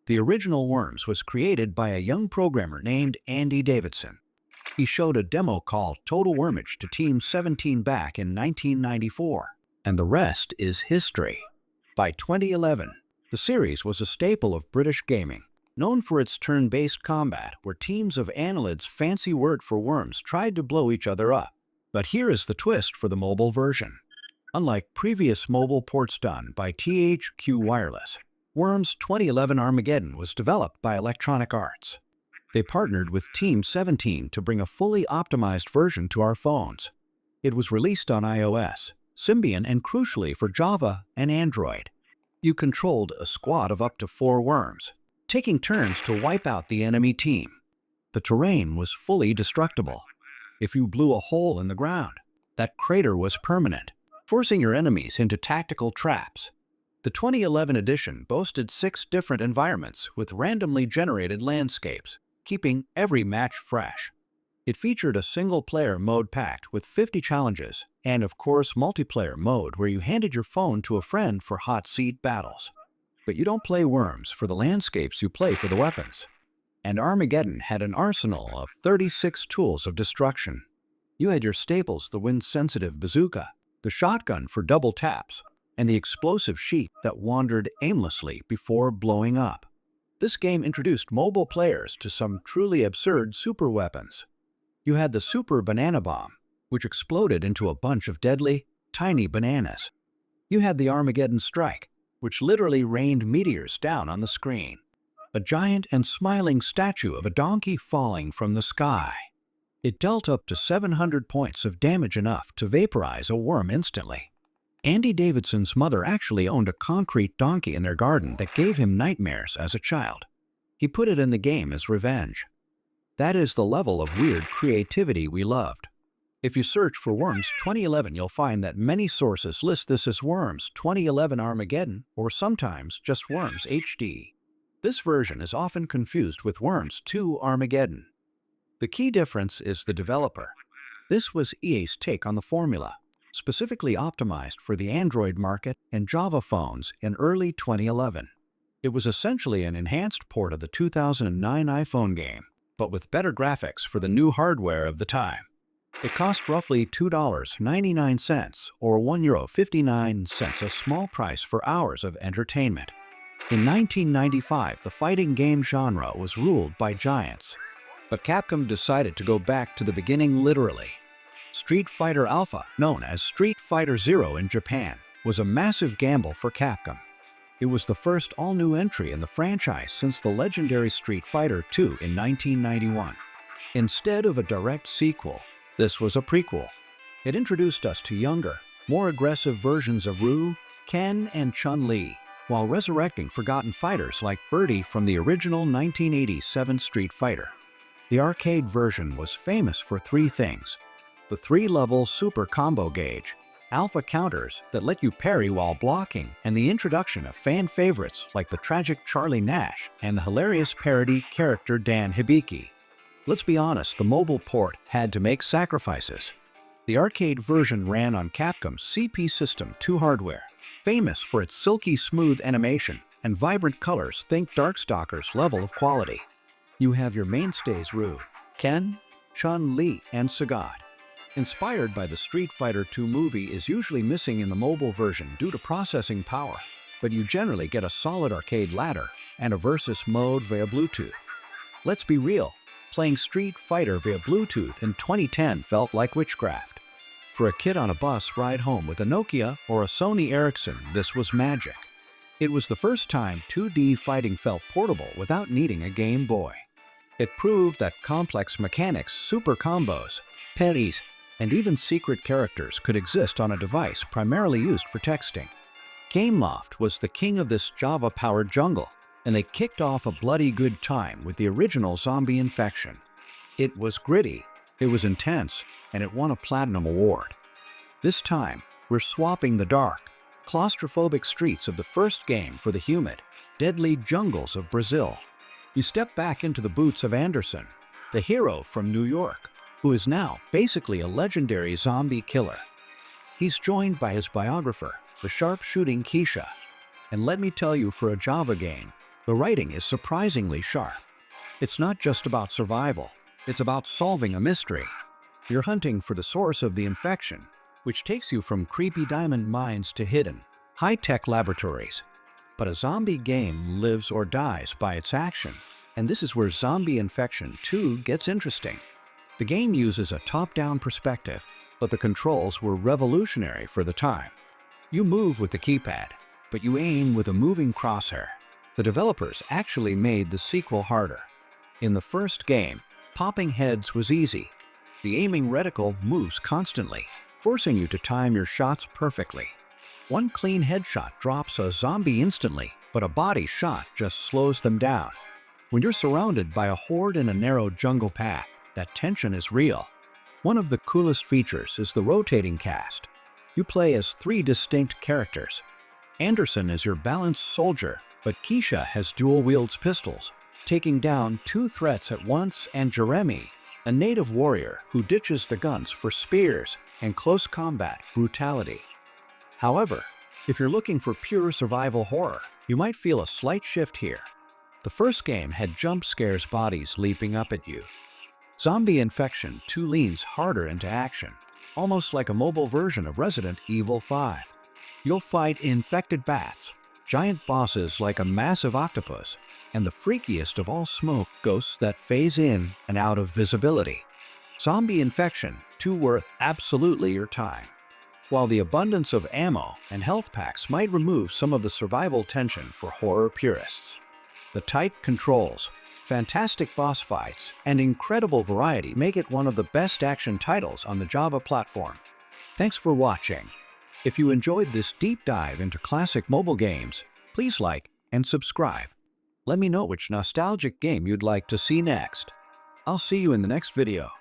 The original Worms was created by a young programmer named Andy Davidson. He showed a demo called Total Wormage to Team 17 back in 1994, and the rest is history. By 2011, the series was a staple of British gaming, known for its turn-based combat where teams of annelids, fancy word for worms, tried to blow each other up. But here is the twist for the mobile version. Unlike previous mobile ports done by THQ Wireless, Worms 2011 Armageddon was developed by Electronic Arts. They partnered with Team 17 to bring a fully optimized version to our phones. It was released on iOS, Symbian, and crucially for Java and Android. You controlled a squad of up to 4 worms, taking turns to wipe out the enemy team. The terrain was fully destructible. If you blew a hole in the ground, that crater was permanent, forcing your enemies into tactical traps. The 2011 edition boasted 6 different environments with randomly generated landscapes, keeping every match fresh. It featured a single-player mode packed with 50 challenges and, of course, multiplayer mode where you handed your phone to a friend for hot seat battles. But you don't play Worms for the landscapes, you play for the weapons. And Armageddon had an arsenal of 36 tools of destruction. You had your staples, the wind-sensitive bazooka, the shotgun for double taps, and the explosive sheep that wandered aimlessly before blowing up. This game introduced mobile players to some truly absurd super weapons. You had the Super Banana Bomb, which exploded into a bunch of deadly, tiny bananas. You had the Armageddon Strike, which literally rained meteors down on the screen. A giant and smiling statue of a donkey falling from the sky. It dealt up to 700 points of damage, enough to vaporize a worm instantly. Andy Davidson's mother actually owned a concrete donkey in their garden that gave him nightmares as a child. He put it in the game as revenge. That is the level of weird creativity we loved. If you search for Worms 2011, you'll find that many sources list this as Worms 2011 Armageddon or sometimes just Worms HD. This version is often confused with Worms 2 Armageddon. The key difference is the developer. This was EA's take on the formula, specifically optimized for the Android market and Java phones in early 2011. It was essentially an enhanced port of the 2009 iPhone game, but with better graphics for the new hardware of the time. It cost roughly $2.99 or €1.59, a small price for hours of entertainment. In 1995, the fighting game genre was ruled by giants, but Capcom decided to go back to the beginning literally. Street Fighter Alpha, known as Street Fighter Zero in Japan, was a massive gamble for Capcom. It was the first all-new entry in the franchise since the legendary Street Fighter II in 1991. Instead of a direct sequel, this was a prequel. It introduced us to younger, more aggressive versions of Ryu, Ken, and Chun-Li, while resurrecting forgotten fighters like Birdie from the original 1987 Street Fighter. The arcade version was famous for 3 things: the 3-level super combo gauge, alpha counters that let you parry while blocking, and the introduction of fan favorites like the tragic Charlie Nash and the hilarious parody character Dan Hibiki. Let's be honest, the mobile port had to make sacrifices. The arcade version ran on Capcom's CP System 2 hardware, famous for its silky smooth animation and vibrant colors. Think Darkstalkers level of quality. You have your mainstays Ryu, Ken, Chun-Li, and Sagat. Inspired by the Street Fighter II movie is usually missing in the mobile version due to processing power, but you generally get a solid arcade ladder and a versus mode via Bluetooth. Let's be real, playing Street Fighter via Bluetooth in 2010 felt like witchcraft. For a kid on a bus ride home with a Nokia or a Sony Ericsson, this was magic. It was the first time 2D fighting felt portable without needing a Game Boy. It proved that complex mechanics, super combos, parries, and even secret characters could exist on a device primarily used for texting. GameLoft was the king of this Java-powered jungle, and they kicked off a bloody good time with the original Zombie Infection. It was gritty, it was intense, and it won a Platinum Award. This time, we're swapping the dark, claustrophobic streets of the first game for the humid, deadly jungles of Brazil. You step back into the boots of Anderson, the hero from New York, who is now basically a legendary zombie killer. He's joined by his biographer, the sharp-shooting Keisha. And let me tell you, for a Java game, The writing is surprisingly sharp. It's not just about survival, it's about solving a mystery. You're hunting for the source of the infection, which takes you from creepy diamond mines to hidden, high-tech laboratories. But a zombie game lives or dies by its action, and this is where Zombie Infection 2 gets interesting. The game uses a top-down perspective, but the controls were revolutionary for the time. You move with the keypad, but you aim with a moving crosshair. The developers actually made the sequel harder. In the first game, popping heads was easy. The aiming reticle moves constantly, forcing you to time your shots perfectly. One clean headshot drops a zombie instantly, but a body shot just slows them down. When you're surrounded by a horde in a narrow jungle path, that tension is real. One of the coolest features is the rotating cast. You play as 3 distinct characters. Anderson is your balanced soldier, but Keisha has dual-wields pistols, taking down 2 threats at once, and Jeremy, a native warrior who ditches the guns for spears and close combat brutality. However, if you're looking for pure survival horror, you might feel a slight shift here. The first game had jump scares, bodies leaping up at you. Zombie Infection 2 leans harder into action, almost like a mobile version of Resident Evil 5. You'll fight infected bats, giant bosses like a massive octopus, and the freakiest of all, smoke ghosts that phase in and out of visibility. Zombie Infection 2 worth absolutely your time. While the abundance of ammo and health packs might remove some of the survival tension for horror purists, the tight controls, fantastic boss fights, and incredible variety make it one of the best action titles on the Java platform. Thanks for watching. If you enjoyed this deep dive into classic mobile games, please like and subscribe. Let me know which nostalgic game you'd like to see next. I'll see you in the next video.